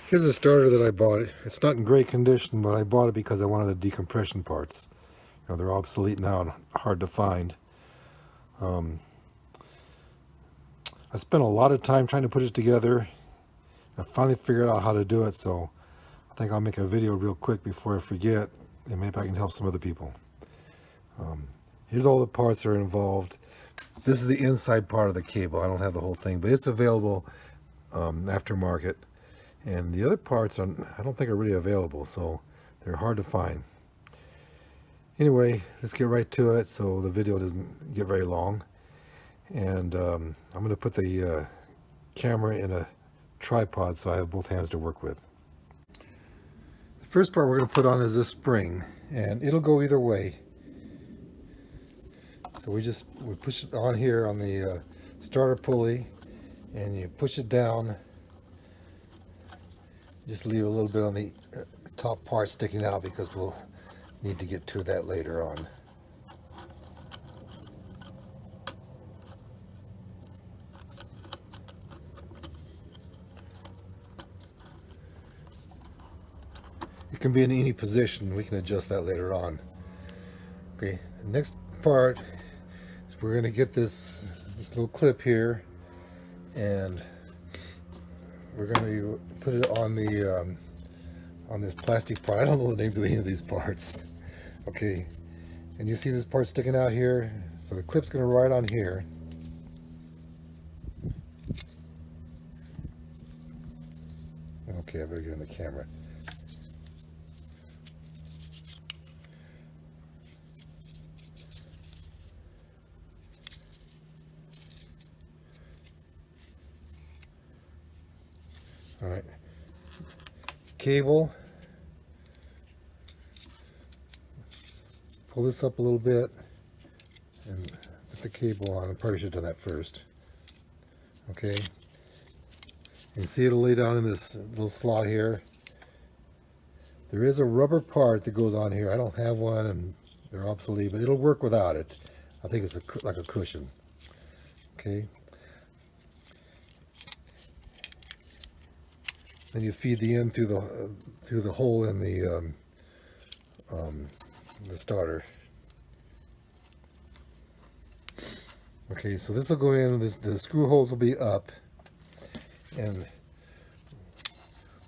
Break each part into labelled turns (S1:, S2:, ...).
S1: Here's a starter that I bought. It's not in great condition, but I bought it because I wanted the decompression parts. You know, they're obsolete now and hard to find. Um, I spent a lot of time trying to put it together. I finally figured out how to do it, so I think I'll make a video real quick before I forget, and maybe I can help some other people. Here's all the parts that are involved. This is the inside part of the cable. I don't have the whole thing, but it's available aftermarket. And the other parts I don't think are really available, so they're hard to find. Anyway, let's get right to it so the video doesn't get very long. And I'm going to put the camera in a tripod so I have both hands to work with. The first part we're going to put on is this spring, and it'll go either way. So we push it on here on the starter pulley, and you push it down. Just leave a little bit on the top part sticking out because we'll need to get to that later on. It can be in any position. We can adjust that later on. Okay, the next part is we're going to get this little clip here, and we're going to put it on the on this plastic part. I don't know the names of any of these parts. Okay, and you see this part sticking out here, so the clip's going to ride on here. Okay, I better get in the camera. All right, cable, pull this up a little bit and put the cable on. I probably should have done that first. Okay, you see it'll lay down in this little slot here. There is a rubber part that goes on here. I don't have one and they're obsolete, but it'll work without it. I think it's like a cushion. Okay. Then you feed the end through the hole in the starter. Okay, so this will go in. The screw holes will be up, and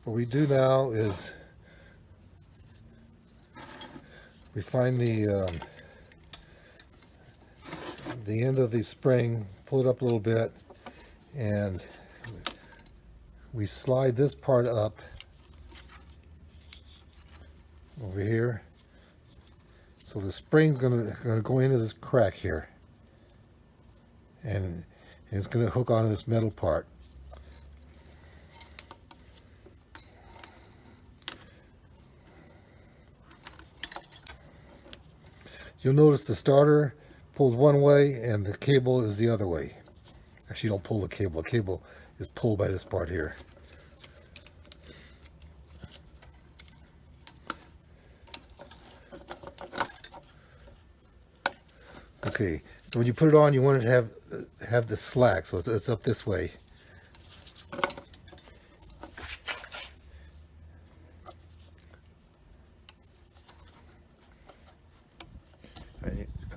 S1: what we do now is we find the end of the spring, pull it up a little bit, and we slide this part up over here. So the spring's gonna go into this crack here, and it's gonna hook onto this metal part. You'll notice the starter pulls one way and the cable is the other way. Actually, you don't pull the cable. The cable is pulled by this part here. Okay, so when you put it on, you want it to have the slack, so it's up this way.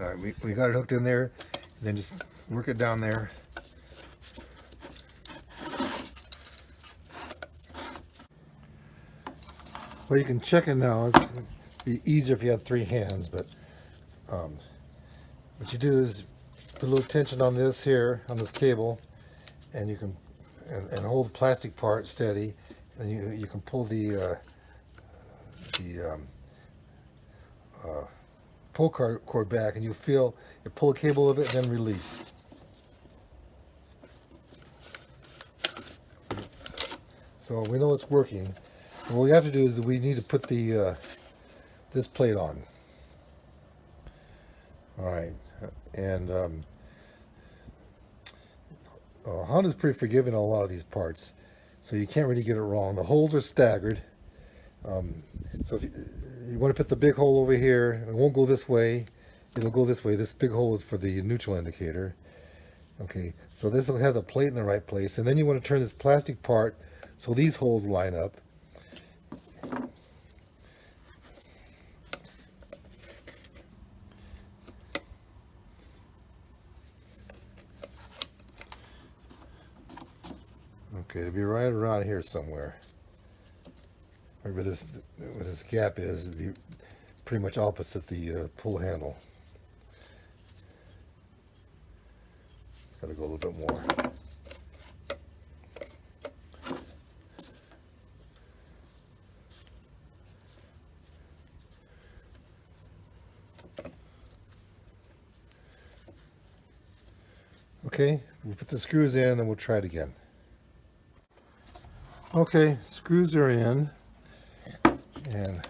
S1: All right, we got it hooked in there, and then just work it down there. Well, you can check it now. It'd be easier if you had three hands, but what you do is put a little tension on this here, on this cable, and you can and hold the plastic part steady, and you can pull the pull cord back, and you feel you pull a cable of it, and then release. So we know it's working. And what we have to do is we need to put the this plate on. All right, and Honda's pretty forgiving on a lot of these parts, so you can't really get it wrong. The holes are staggered, so if you want to put the big hole over here, it won't go this way, it'll go this way. This big hole is for the neutral indicator. Okay, so this will have the plate in the right place, and then you want to turn this plastic part so these holes line up, Okay, it'll be right around here somewhere. Right where this gap is, it'll be pretty much opposite the pull handle. Got to go a little bit more. Okay, we'll put the screws in and then we'll try it again. Okay, screws are in, and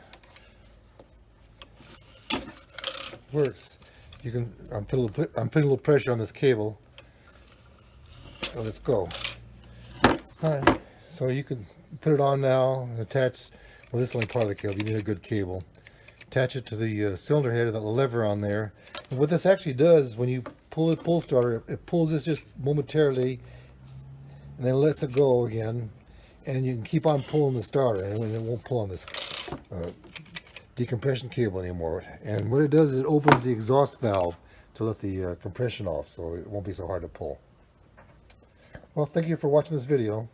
S1: works. You can, I'm putting a little pressure on this cable. So let's go. Alright, so you can put it on now and attach, well, this is only part of the cable, you need a good cable. Attach it to the cylinder head, that lever on there. And what this actually does, when you pull the pull starter, it pulls this just momentarily and then lets it go again, and you can keep on pulling the starter and it won't pull on this decompression cable anymore. And what it does is it opens the exhaust valve to let the compression off, so it won't be so hard to pull. Well, thank you for watching this video.